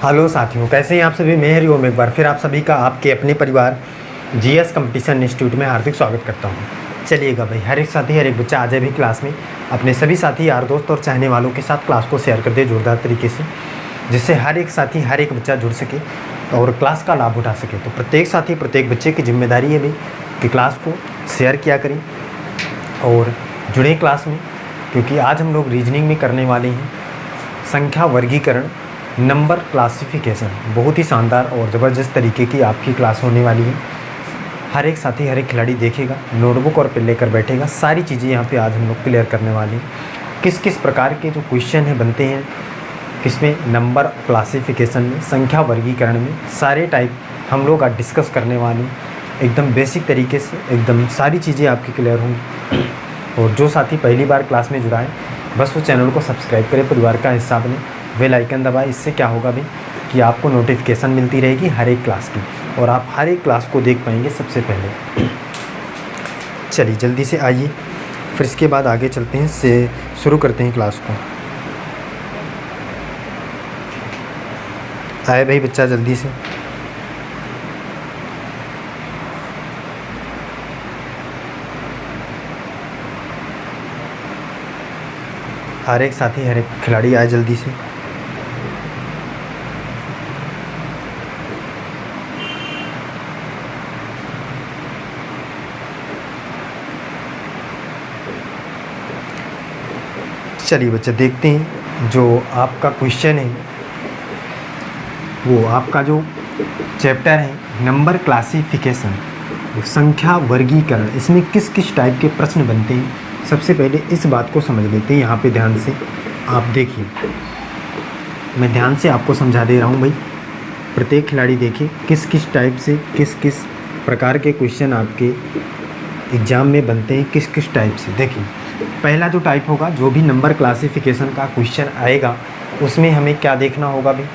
Hello साथियों, कैसे हैं आप सभी। मैं हरिओम एक बार फिर आप सभी का आपके अपने परिवार जीएस कंपटीशन इंस्टीट्यूट में हार्दिक स्वागत करता हूं। चलिएगा भाई, हर एक साथी हर एक बच्चा आ जाए भी क्लास में, अपने सभी साथी यार दोस्त और चाहने वालों के साथ क्लास को शेयर कर दे जोरदार तरीके से, जिससे हर एक साथी हर एक बच्चा जुड़ सके और क्लास का लाभ उठा सके। तो प्रत्येक साथी प्रत्येक बच्चे की जिम्मेदारी है भाई कि क्लास को शेयर किया करें और जुड़ें क्लास में, क्योंकि आज हम लोग रीजनिंग में करने वाले हैं संख्या वर्गीकरण नंबर क्लासिफिकेशन। बहुत ही शानदार और ज़बरदस्त तरीके की आपकी क्लास होने वाली है। हर एक साथी हर एक खिलाड़ी देखेगा, नोटबुक और पेन लेकर बैठेगा। सारी चीज़ें यहाँ पे आज हम लोग क्लियर करने वाले हैं। किस किस प्रकार के जो क्वेश्चन हैं बनते हैं किसमें, नंबर क्लासिफिकेशन में, संख्या वर्गीकरण में, सारे टाइप हम लोग आज डिस्कस करने वाले हैं। एकदम बेसिक तरीके से एकदम सारी चीज़ें आपकी क्लियर होंगी। और जो साथी पहली बार क्लास में जुड़ा है बस वो चैनल को सब्सक्राइब करें, परिवार का हिस्सा बने, बेल आइकन दबाएं। इससे क्या होगा भाई कि आपको नोटिफिकेशन मिलती रहेगी हर एक क्लास की और आप हर एक क्लास को देख पाएंगे सबसे पहले। चलिए जल्दी से आइए, फिर इसके बाद आगे चलते हैं, से शुरू करते हैं क्लास को। आए भाई बच्चा जल्दी से। हर एक साथी हर एक खिलाड़ी आए जल्दी से। चलिए बच्चे देखते हैं जो आपका क्वेश्चन है वो आपका जो चैप्टर है नंबर क्लासिफिकेशन, संख्या वर्गीकरण, इसमें किस किस टाइप के प्रश्न बनते हैं। सबसे पहले इस बात को समझ लेते हैं। यहाँ पे ध्यान से आप देखिए, मैं ध्यान से आपको समझा दे रहा हूँ भाई। प्रत्येक खिलाड़ी देखिए किस किस टाइप से किस किस प्रकार के क्वेश्चन आपके एग्ज़ाम में बनते हैं, किस किस टाइप से। देखिए पहला जो टाइप होगा, जो भी नंबर क्लासिफिकेशन का क्वेश्चन आएगा उसमें हमें क्या देखना होगा भाई,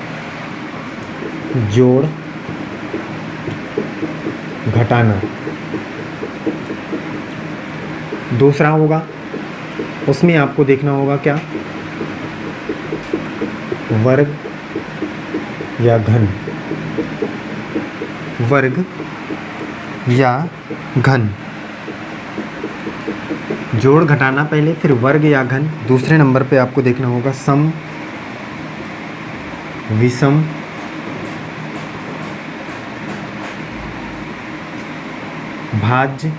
जोड़ घटाना। दूसरा होगा उसमें आपको देखना होगा क्या, वर्ग या घन, वर्ग या घन। जोड़ घटाना पहले, फिर वर्ग या घन। दूसरे नंबर पे आपको देखना होगा सम विषम भाज्य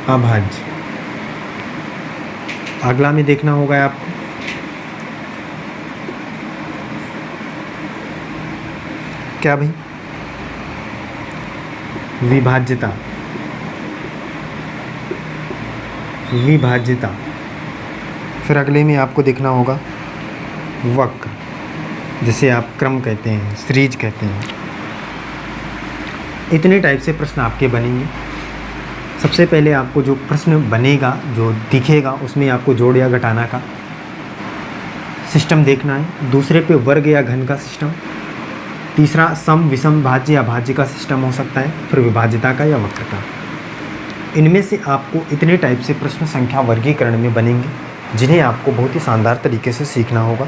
अभाज्य। अगला में देखना होगा आपको क्या भाई, विभाज्यता, विभाज्यता। फिर अगले में आपको देखना होगा वक्र, जिसे आप क्रम कहते हैं, सीरीज कहते हैं। इतने टाइप से प्रश्न आपके बनेंगे। सबसे पहले आपको जो प्रश्न बनेगा, जो दिखेगा, उसमें आपको जोड़ या घटाना का सिस्टम देखना है। दूसरे पे वर्ग या घन का सिस्टम। तीसरा सम विषम भाज्य या भाज्य का सिस्टम हो सकता है। फिर विभाज्यता का या वक्र का। इनमें से आपको इतने टाइप से प्रश्न संख्या वर्गीकरण में बनेंगे, जिन्हें आपको बहुत ही शानदार तरीके से सीखना होगा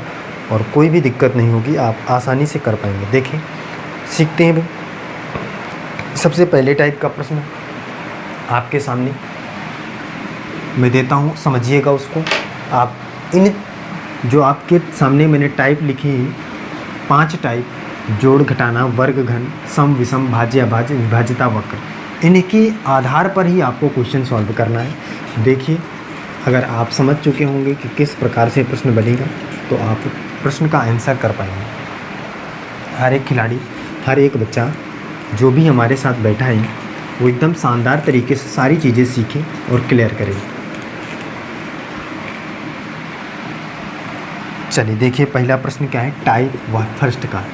और कोई भी दिक्कत नहीं होगी, आप आसानी से कर पाएंगे। देखें सीखते हैं भाई। सबसे पहले टाइप का प्रश्न आपके सामने मैं देता हूँ, समझिएगा उसको आप। इन जो आपके सामने मैंने टाइप लिखी है 5 टाइप, जोड़ घटाना, वर्ग घन, सम विषम भाज्य अभाज्य, विभाज्यता वक्र, इनके आधार पर ही आपको क्वेश्चन सॉल्व करना है। देखिए अगर आप समझ चुके होंगे कि किस प्रकार से प्रश्न बनेगा तो आप प्रश्न का आंसर कर पाएंगे। हर एक खिलाड़ी हर एक बच्चा जो भी हमारे साथ बैठा है वो एकदम शानदार तरीके से सारी चीज़ें सीखें और क्लियर करें। चलिए देखिए पहला प्रश्न क्या है, टाइप फर्स्ट का।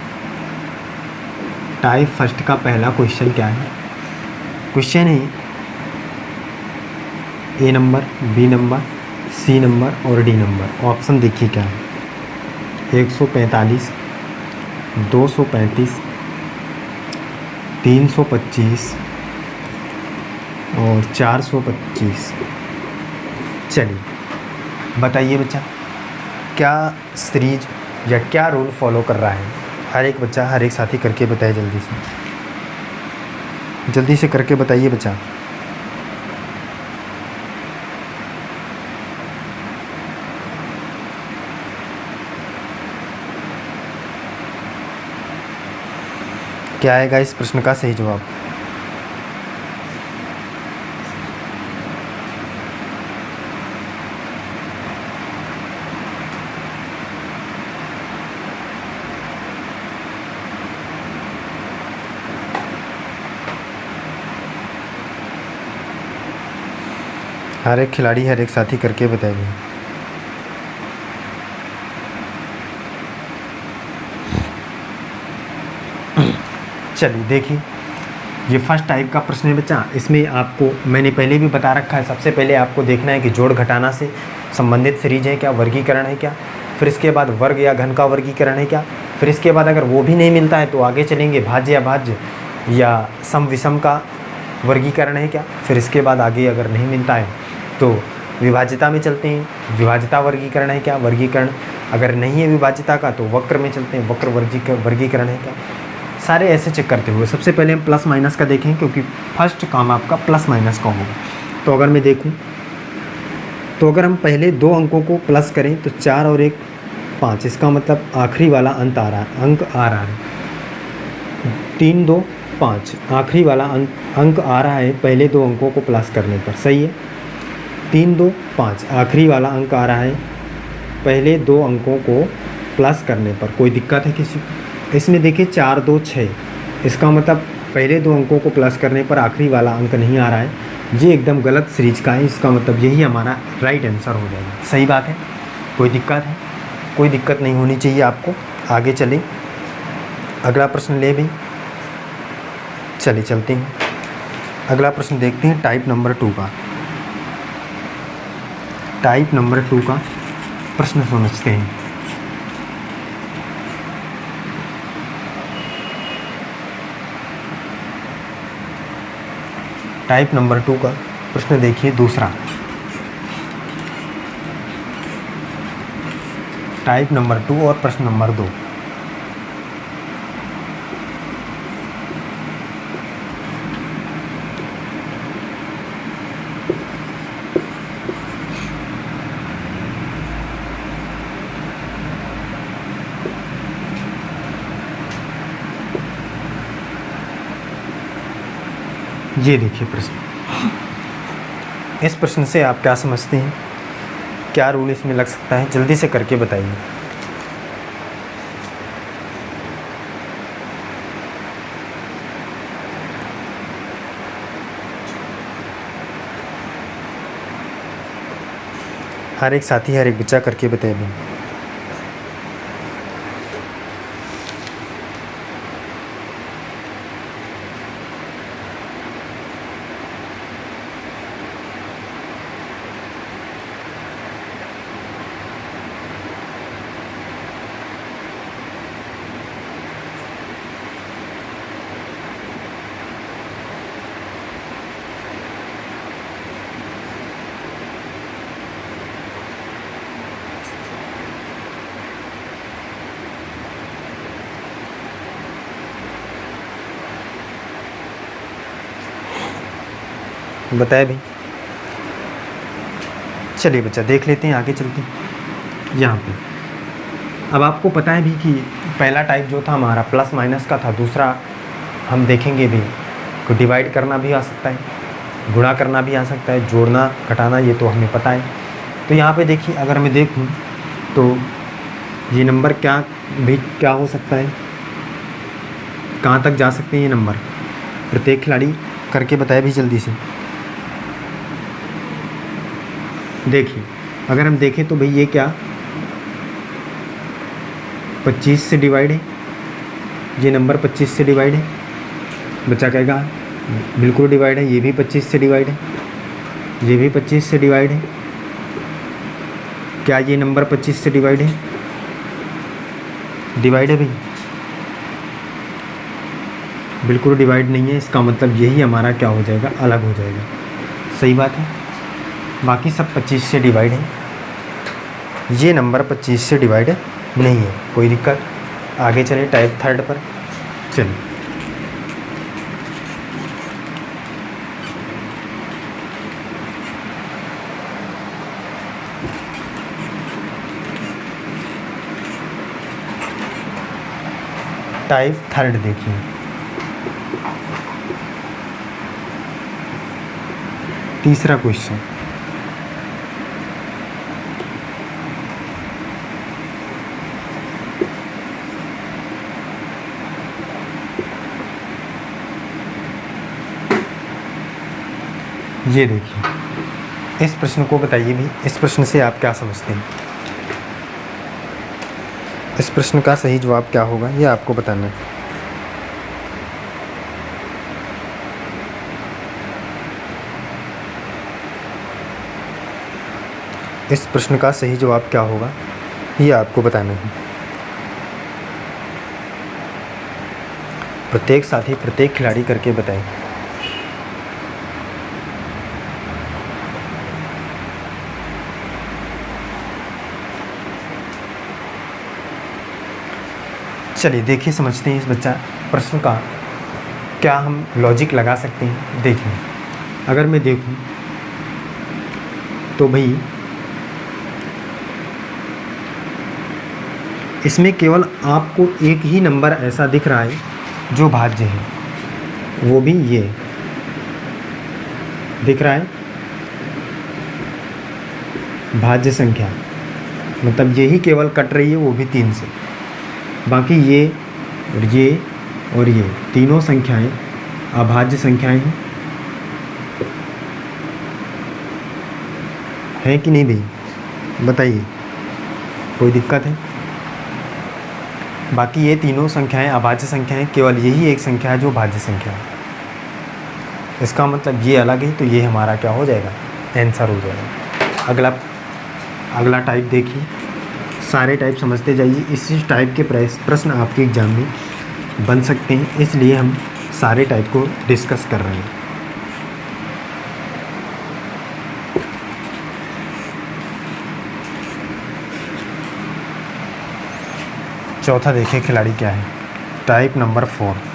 टाइप फर्स्ट का पहला क्वेश्चन क्या है, क्वेश्चन है A number, B number, C number और डी नंबर। ऑप्शन देखिए क्या है, 145, 235, 325 और 425। चलिए बताइए बच्चा, क्या सीरीज या क्या रूल फॉलो कर रहा है? हर एक बच्चा, हर एक साथी करके बताए जल्दी से करके बताइए बच्चा। क्या आएगा इस प्रश्न का सही जवाब? हर एक खिलाड़ी, हर एक साथी करके बताएंगे। चलिए देखिए, ये फर्स्ट टाइप का प्रश्न है बच्चा। इसमें आपको मैंने पहले भी बता रखा है, सबसे पहले आपको देखना है कि जोड़ घटाना से संबंधित सीरीज है क्या, वर्गीकरण है क्या, फिर इसके बाद वर्ग या घन का वर्गीकरण है क्या, फिर इसके बाद अगर वो भी नहीं मिलता है तो आगे चलेंगे भाज्य या भाज्य या सम विषम का वर्गीकरण है क्या, फिर इसके बाद आगे अगर नहीं मिलता है तो विभाज्यता में चलते हैं, विभाज्यता वर्गीकरण है क्या, वर्गीकरण अगर नहीं है विभाज्यता का तो वक्र में चलते हैं, वक्र वर्गीकरण है क्या। सारे ऐसे चेक करते हुए सबसे पहले हम प्लस माइनस का देखें, क्योंकि फर्स्ट काम आपका प्लस माइनस का होगा। तो अगर मैं देखूं तो अगर हम पहले 2 अंकों को प्लस करें तो 4 और 1 5, इसका मतलब आखिरी वाला अंक आ रहा है 3 2 5, आखिरी वाला अंक आ रहा है पहले 2 अंकों को प्लस करने पर। सही है, 3 2 5 आखिरी वाला अंक आ रहा है पहले 2 अंकों को प्लस करने पर। कोई दिक्कत है किसी को? इसमें देखिए 4 2 6, इसका मतलब पहले 2 अंकों को प्लस करने पर आखिरी वाला अंक नहीं आ रहा है, ये एकदम गलत सीरीज का है। इसका मतलब यही हमारा राइट आंसर हो जाएगा। सही बात है, कोई दिक्कत है? कोई दिक्कत नहीं होनी चाहिए आपको। आगे चलें, अगला प्रश्न ले भी चलिए चलते हैं। अगला प्रश्न देखते हैं टाइप नंबर 2 का। टाइप नंबर 2 का प्रश्न समझते हैं। टाइप नंबर 2 का प्रश्न देखिए दूसरा। टाइप नंबर 2 और प्रश्न नंबर 2। ये देखिए प्रश्न। इस प्रश्न से आप क्या समझते हैं, क्या रूल इसमें लग सकता है, जल्दी से करके बताइए। हर एक साथी, हर एक बच्चा करके बताइए। बताए भी। चलिए बच्चा देख लेते हैं, आगे चलते हैं। यहाँ पे अब आपको पता है भी कि पहला टाइप जो था हमारा प्लस माइनस का था, दूसरा हम देखेंगे भी को डिवाइड करना भी आ सकता है, गुणा करना भी आ सकता है, जोड़ना घटाना ये तो हमें पता है। तो यहाँ पे देखिए, अगर मैं देखूँ तो ये नंबर क्या हो सकता है, कहाँ तक जा सकते हैं ये नंबर, प्रत्येक खिलाड़ी करके बताए भी जल्दी से। देखिए अगर हम देखें तो भाई ये क्या 25 से डिवाइड है, ये नंबर 25 से डिवाइड है। बच्चा कहेगा बिल्कुल डिवाइड है, ये भी 25 से डिवाइड है, ये भी 25 से डिवाइड है। क्या ये नंबर 25 से डिवाइड है? डिवाइड है भाई, बिल्कुल डिवाइड नहीं है। इसका मतलब यही हमारा क्या हो जाएगा, अलग हो जाएगा। सही बात है, बाकी सब 25 से डिवाइड है, ये नंबर 25 से डिवाइड नहीं है, कोई दिक्कत। आगे चले टाइप थर्ड पर। चलिए, टाइप थर्ड देखिए। तीसरा क्वेश्चन, ये देखिए। इस प्रश्न को बताइए भी, इस प्रश्न से आप क्या समझते हैं? इस प्रश्न का सही जवाब क्या होगा ये आपको बताना है। इस प्रश्न का सही जवाब क्या होगा ये आपको बताना है। प्रत्येक साथी, प्रत्येक खिलाड़ी करके बताएं। चलिए देखिए, समझते हैं इस बच्चा प्रश्न का क्या हम लॉजिक लगा सकते हैं। देखिए, अगर मैं देखूं तो भाई इसमें केवल आपको एक ही नंबर ऐसा दिख रहा है जो भाज्य है, वो भी ये दिख रहा है, भाज्य संख्या, मतलब यही केवल कट रही है, वो भी 3 से। बाकी ये और ये और ये तीनों संख्याएं अभाज्य संख्याएं हैं कि नहीं भाई? बताइए, कोई दिक्कत है? बाकी ये तीनों संख्याएं अभाज्य संख्याएं, केवल यही एक संख्या है जो भाज्य संख्या है। इसका मतलब ये अलग है, तो ये हमारा क्या हो जाएगा? आंसर हो जाएगा। अगला टाइप देखिए। सारे टाइप समझते जाइए। इसी टाइप के प्रश्न आपके एग्ज़ाम में बन सकते हैं, इसलिए हम सारे टाइप को डिस्कस कर रहे हैं। चौथा देखिए खिलाड़ी क्या है, टाइप नंबर 4।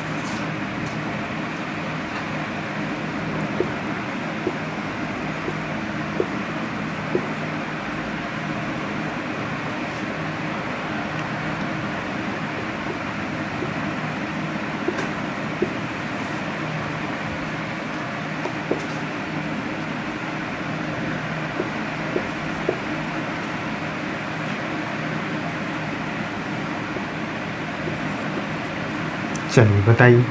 चलिए बताइए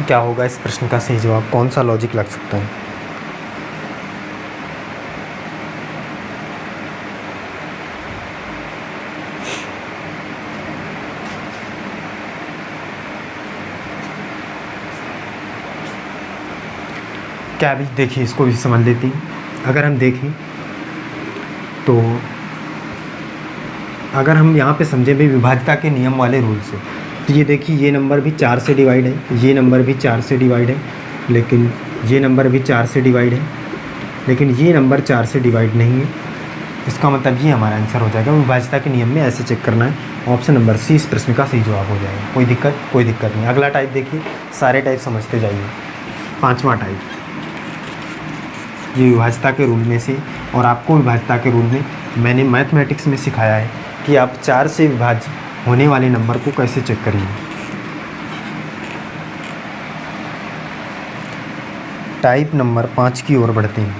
क्या होगा इस प्रश्न का सही जवाब, कौन सा लॉजिक लग सकता है? क्या भी देखिए, इसको भी समझ लेते हैं। अगर हम देखें तो अगर हम यहाँ पे समझें भी विभाज्यता के नियम वाले रूल से, तो ये देखिए, ये नंबर भी 4 से डिवाइड है, ये नंबर भी 4 से डिवाइड है, लेकिन ये नंबर भी 4 से डिवाइड है, लेकिन ये नंबर 4 से डिवाइड नहीं है। इसका मतलब ये हमारा आंसर हो जाएगा। विभाज्यता के नियम में ऐसे चेक करना है। ऑप्शन नंबर सी इस प्रश्न का सही जवाब हो जाएगा। कोई दिक्कत? कोई दिक्कत नहीं। अगला टाइप देखिए, सारे टाइप समझते जाइए। 5वां टाइप, ये विभाज्यता के रूल में से, और आपको विभाज्यता के रूल में मैंने मैथमेटिक्स में सिखाया है कि आप 4 से विभाज्य होने वाले नंबर को कैसे चेक करिए। टाइप नंबर 5 की ओर बढ़ते हैं।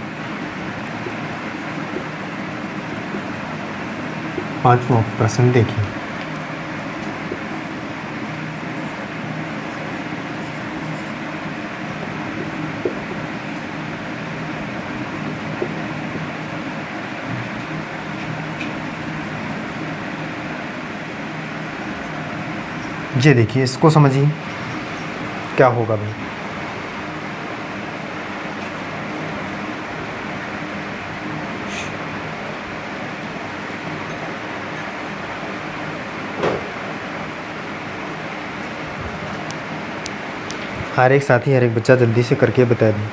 5वां प्रश्न देखिए। ये देखिए, इसको समझिए क्या होगा भाई। हर एक साथी, हर एक बच्चा जल्दी से करके बता दें।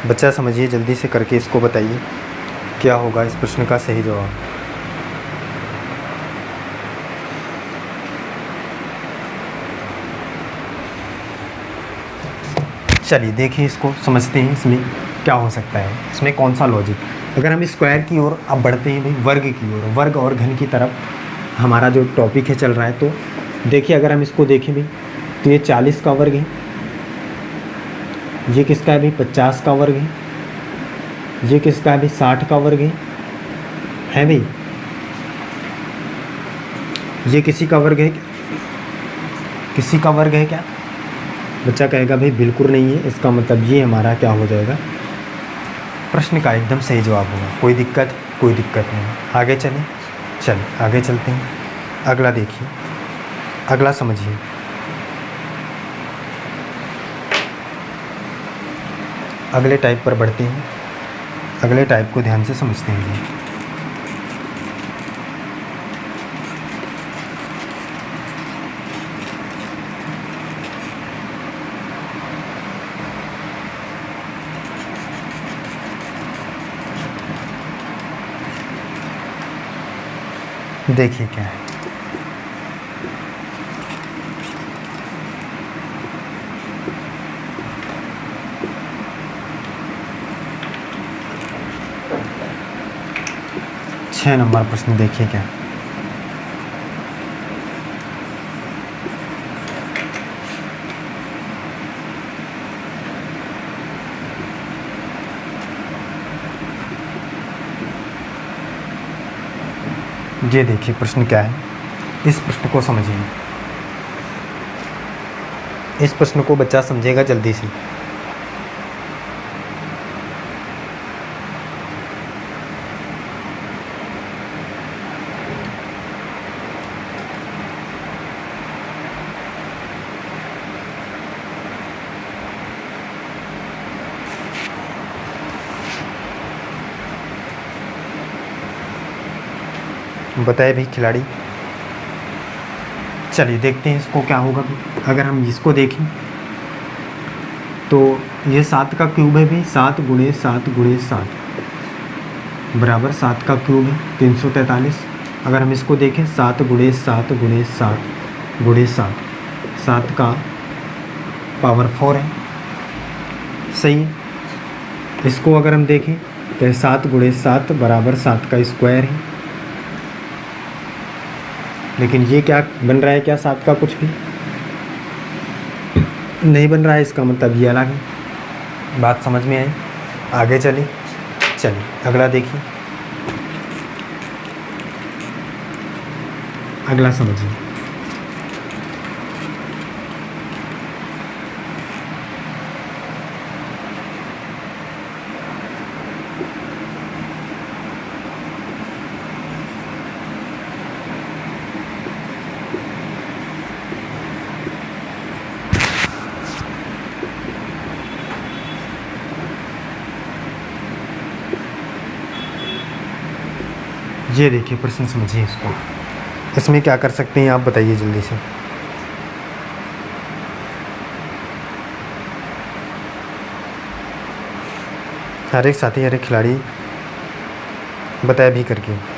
बच्चा समझिए, जल्दी से करके इसको बताइए क्या होगा इस प्रश्न का सही जवाब। चलिए देखिए, इसको समझते हैं इसमें क्या हो सकता है, इसमें कौन सा लॉजिक। अगर हम स्क्वायर की ओर अब बढ़ते हैं भाई, वर्ग की ओर, वर्ग और घन की तरफ हमारा जो टॉपिक है चल रहा है, तो देखिए अगर हम इसको देखें भाई, तो ये 40 का वर्ग है, ये किसका है भाई 50 का वर्ग है, ये किसका है भाई 60 का वर्ग है भाई, ये किसी का वर्ग है, किसी का वर्ग है क्या? बच्चा कहेगा भाई बिल्कुल नहीं है, इसका मतलब ये हमारा क्या हो जाएगा, प्रश्न का एकदम सही जवाब होगा। कोई दिक्कत नहीं। आगे चलें, आगे चलते हैं। अगला देखिए, अगला समझिए। अगले टाइप पर बढ़ते हैं, अगले टाइप को ध्यान से समझते हैं। देखिए क्या है, छः नंबर प्रश्न देखिए क्या है। ये देखिए प्रश्न क्या है, इस प्रश्न को समझिए, इस प्रश्न को बच्चा समझेगा जल्दी से। बताए भी खिलाड़ी। चलिए देखते हैं इसको क्या होगा भी। अगर हम इसको देखें तो ये 7 का क्यूब है भी, 7 गुणे 7 गुणे 7 बराबर 7 का क्यूब है 343। अगर हम इसको देखें 7 गुणे 7 गुणे 7 गुणे 7, 7 का पावर 4 है, सही है। इसको अगर हम देखें तो 7 गुणे 7 बराबर 7 का स्क्वायर है, लेकिन ये क्या बन रहा है, क्या 7 का कुछ भी नहीं बन रहा है, इसका मतलब ये अलग है। बात समझ में आई? आगे चलिए अगला देखिए, अगला समझिए। ये देखिए प्रश्न समझिए इसको, इसमें क्या कर सकते हैं आप बताइए जल्दी से। हर एक साथी, हर एक खिलाड़ी बताया भी करके।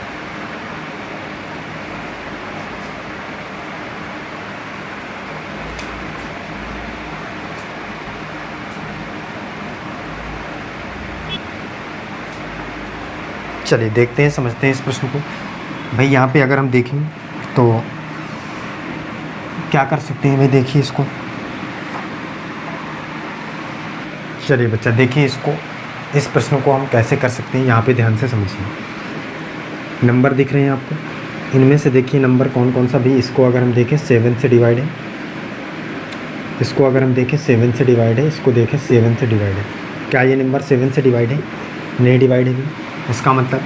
चलिए देखते हैं, समझते हैं इस प्रश्न को। भाई यहाँ पे अगर हम देखें तो क्या कर सकते हैं भाई, देखिए इसको। चलिए बच्चा देखिए इसको, इस प्रश्न को हम कैसे कर सकते हैं, यहाँ पे ध्यान से समझिए। नंबर दिख रहे हैं आपको, इनमें से देखिए नंबर कौन कौन सा भी। इसको अगर हम देखें 7 से डिवाइड है, इसको अगर हम देखें 7 से डिवाइड है, इसको देखें 7 से डिवाइड है। क्या ये नंबर 7 से डिवाइड है? नहीं डिवाइड है भी। इसका मतलब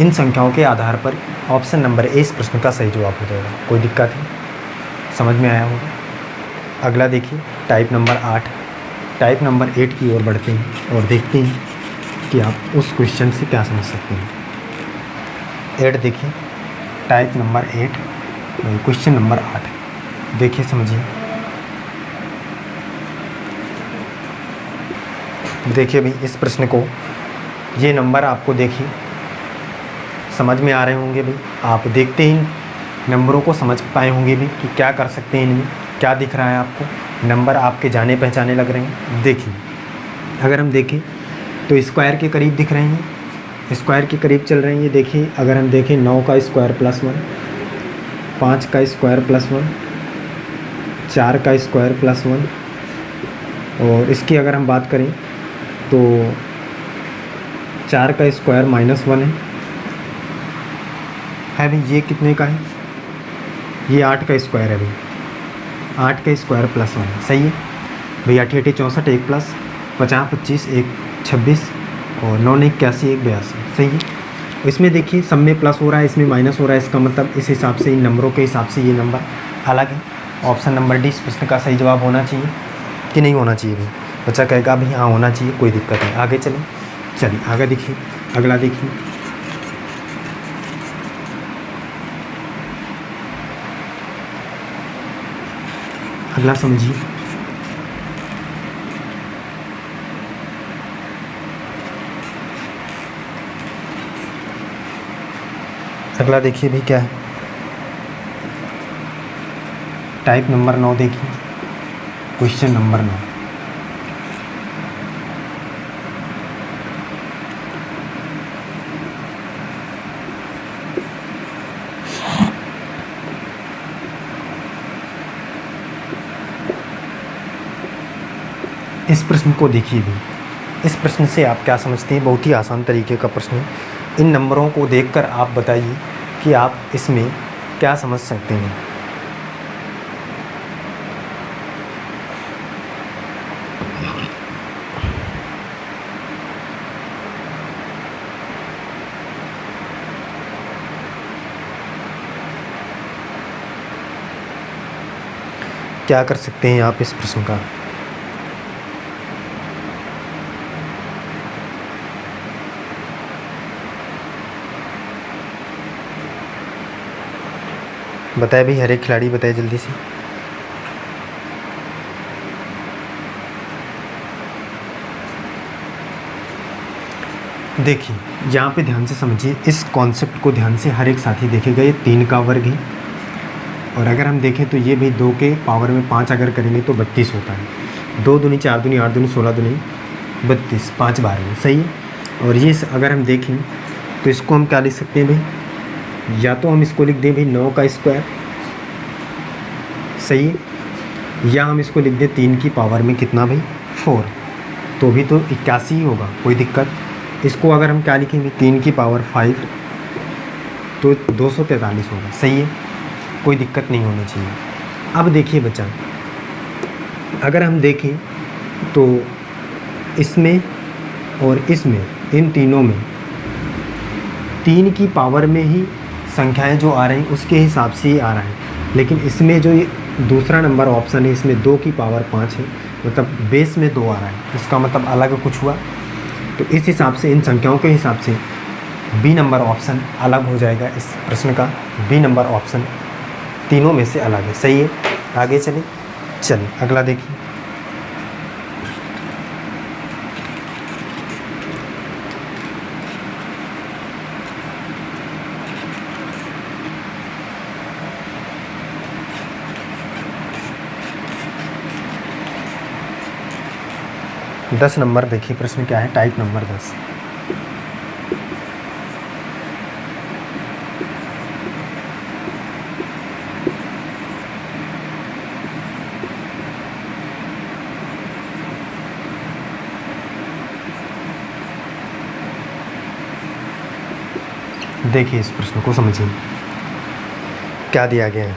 इन संख्याओं के आधार पर ऑप्शन नंबर ए इस प्रश्न का सही जवाब हो जाएगा। कोई दिक्कत नहीं, समझ में आया होगा। अगला देखिए टाइप नंबर 8। टाइप नंबर 8 की ओर बढ़ते हैं और देखते हैं कि आप उस क्वेश्चन से क्या समझ सकते हैं। 8 देखिए, टाइप नंबर 8, क्वेश्चन नंबर 8 देखिए समझिए। देखिए भाई इस प्रश्न को, ये नंबर आपको देखिए समझ में आ रहे होंगे भाई, आप देखते ही नंबरों को समझ पाए होंगे भी कि क्या कर सकते हैं इनमें, क्या दिख रहा है आपको, नंबर आपके जाने पहचाने लग रहे हैं। देखिए अगर हम देखें तो स्क्वायर के करीब दिख रहे हैं, स्क्वायर के करीब चल रहे हैं ये। देखिए अगर हम देखें 9 का स्क्वायर प्लस 1, 5 का स्क्वायर प्लस 1, 4 का स्क्वायर प्लस 1, और इसकी अगर हम बात करें तो 4 का स्क्वायर माइनस 1 है भाई। ये कितने का है? ये 8 का स्क्वायर है भाई, 8 का स्क्वायर प्लस 1 है। सही है भाई। 8 8 64, 1 प्लस 50 25, 1 26, और 9 81, 1 82। सही है। इसमें देखिए सब में प्लस हो रहा है, इसमें माइनस हो रहा है, इसका मतलब इस हिसाब से इन नंबरों के हिसाब से ये नंबर अलग है। ऑप्शन नंबर डी इस प्रश्न का सही जवाब होना चाहिए कि नहीं होना चाहिए भाई? बच्चा कहेगा भाई हाँ होना चाहिए, कोई दिक्कत नहीं। आगे चलिए आगे देखिए, अगला देखिए। अगला समझिए। अगला देखिए भाई क्या है, टाइप नंबर 9 देखिए, क्वेश्चन नंबर 9। इस प्रश्न को देखिए भी, इस प्रश्न से आप क्या समझते हैं? बहुत ही आसान तरीके का प्रश्न है। इन नंबरों को देखकर आप बताइए कि आप इसमें क्या समझ सकते हैं। क्या कर सकते हैं आप इस प्रश्न का? बताए भाई, हर एक खिलाड़ी बताए जल्दी से। देखिए यहाँ पे ध्यान से समझिए, इस कॉन्सेप्ट को ध्यान से हर एक साथी देखेगा। ये 3 का वर्ग है, और अगर हम देखें तो ये भी 2 के पावर में 5 अगर करेंगे तो 32 होता है। 2 दूनी 4 दूनी 8 दूनी 16 दूनी 32, 5 बार में। सही है। और ये अगर हम देखें तो इसको हम क्या लिख सकते हैं भाई? या तो हम इसको लिख दें भाई 9 का स्क्वायर, सही है, या हम इसको लिख दें 3 की पावर में कितना भाई? 4, तो भी तो 81 ही होगा, कोई दिक्कत। इसको अगर हम क्या लिखेंगे? 3 की पावर 5, तो 243 होगा। सही है, कोई दिक्कत नहीं होनी चाहिए। अब देखिए बच्चा, अगर हम देखें तो इसमें और इसमें, इन तीनों में 3 की पावर में ही संख्याएं जो आ रही हैं उसके हिसाब से ही आ रहा है। लेकिन इसमें जो ये दूसरा नंबर ऑप्शन है, इसमें 2 की पावर 5 है, मतलब बेस में 2 आ रहा है, इसका मतलब अलग कुछ हुआ। तो इस हिसाब से, इन संख्याओं के हिसाब से बी नंबर ऑप्शन अलग हो जाएगा। इस प्रश्न का बी नंबर ऑप्शन तीनों में से अलग है। सही है। आगे चलिए अगला देखिए। दस नंबर देखिए, प्रश्न क्या है? Type number 10। देखिए इस प्रश्न को समझिए, क्या दिया गया है।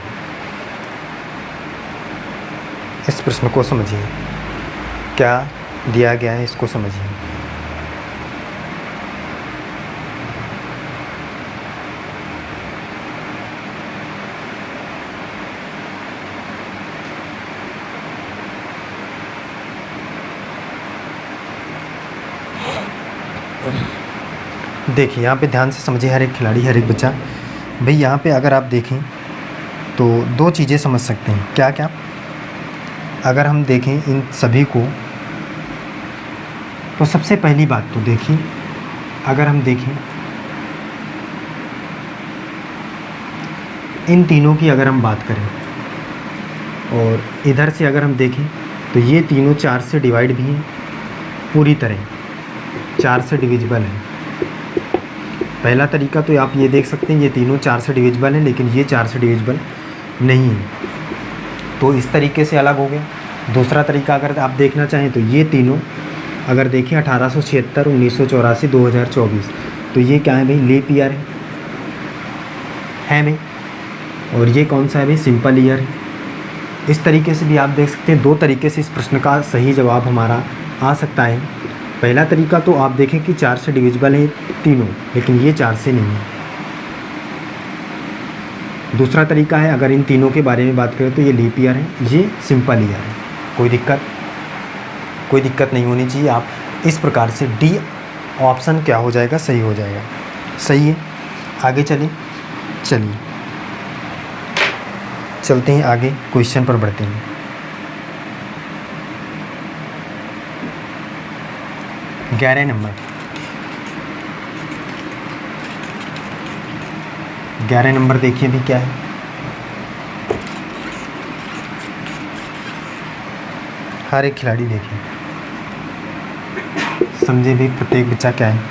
इस प्रश्न को समझिए, क्या दिया गया है, इसको समझिए। देखिए यहाँ पे ध्यान से समझिए, हर एक खिलाड़ी, हर एक बच्चा। भाई यहाँ पे अगर आप देखें तो 2 चीज़ें समझ सकते हैं। क्या क्या? अगर हम देखें इन सभी को तो सबसे पहली बात तो देखिए, अगर हम देखें इन तीनों की अगर हम बात करें और इधर से अगर हम देखें तो ये तीनों 4 से डिवाइड भी हैं, पूरी तरह 4 से डिविजिबल हैं। पहला तरीका तो आप ये देख सकते हैं ये तीनों 4 से डिविजिबल हैं, लेकिन ये 4 से डिविजिबल नहीं है, तो इस तरीके से अलग हो गया। दूसरा तरीका अगर आप देखना चाहें तो ये तीनों अगर देखें 1876, 1984, 2024, तो ये क्या है भाई, लीप ईयर है भाई। और ये कौन सा है भाई, सिंपल ईयर है। इस तरीके से भी आप देख सकते हैं, दो तरीके से इस प्रश्न का सही जवाब हमारा आ सकता है। पहला तरीका तो आप देखें कि 4 से डिविजिबल है तीनों, लेकिन ये 4 से नहीं है। दूसरा तरीका है, अगर इन तीनों के बारे में बात करें तो ये लीप ईयर है, ये सिंपल ईयर है। कोई दिक्कत नहीं होनी चाहिए। आप इस प्रकार से डी ऑप्शन क्या हो जाएगा, सही हो जाएगा। सही है, आगे चलते हैं आगे, क्वेश्चन पर बढ़ते हैं। ग्यारह नंबर देखिए भी क्या है। हर एक खिलाड़ी देखिए, समझे भी प्रत्येक बच्चा क्या है।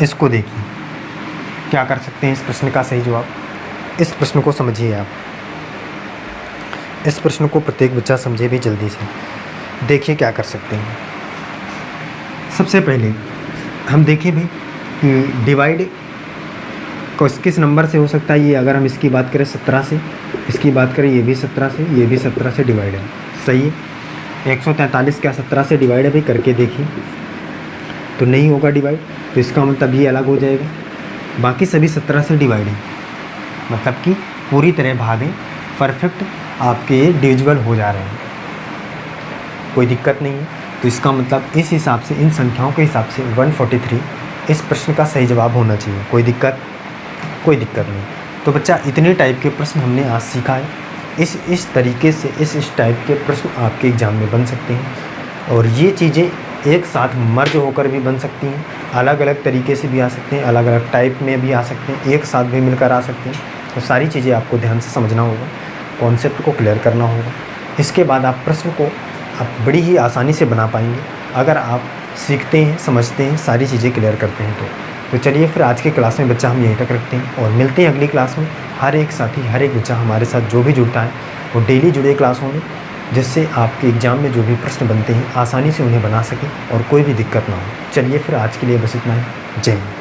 इसको देखिए, क्या कर सकते हैं इस प्रश्न का सही जवाब। इस प्रश्न को समझिए आप, इस प्रश्न को प्रत्येक बच्चा समझे भी जल्दी से। देखिए क्या कर सकते हैं। सबसे पहले हम देखें भी कि डिवाइड किस नंबर से हो सकता है। ये अगर हम इसकी बात करें 17 से, इसकी बात करें ये भी 17 से, ये भी 17 से डिवाइड है। सही है, 143 क्या 17 से डिवाइड है भाई, करके देखिए तो नहीं होगा डिवाइड, तो इसका मतलब ये अलग हो जाएगा। बाकी सभी 17 से डिवाइड है, मतलब कि पूरी तरह भाग है, परफेक्ट आपके डिविजिबल हो जा रहे हैं, कोई दिक्कत नहीं है। तो इसका मतलब इस हिसाब से, इन संख्याओं के हिसाब से 143 इस प्रश्न का सही जवाब होना चाहिए। कोई दिक्कत नहीं। तो बच्चा इतने टाइप के प्रश्न हमने आज सीखा है। इस तरीके से इस टाइप के प्रश्न आपके एग्ज़ाम में बन सकते हैं, और ये चीज़ें एक साथ मर्ज होकर भी बन सकती हैं, अलग अलग तरीके से भी आ सकते हैं, अलग अलग टाइप में भी आ सकते हैं, एक साथ भी मिलकर आ सकते हैं। तो सारी चीज़ें आपको ध्यान से समझना होगा, कॉन्सेप्ट को क्लियर करना होगा। इसके बाद आप प्रश्न को आप बड़ी ही आसानी से बना पाएंगे, अगर आप सीखते हैं, समझते हैं, सारी चीज़ें क्लियर करते हैं। तो चलिए फिर आज की क्लास में बच्चा हम यहीं तक रखते हैं, और मिलते हैं अगली क्लास में। हर एक साथी, हर एक बच्चा हमारे साथ जो भी जुड़ता है वो डेली जुड़े क्लास होंगे, जिससे आपके एग्ज़ाम में जो भी प्रश्न बनते हैं आसानी से उन्हें बना सकें और कोई भी दिक्कत ना हो। चलिए फिर आज के लिए बस इतना ही। जय हिंद।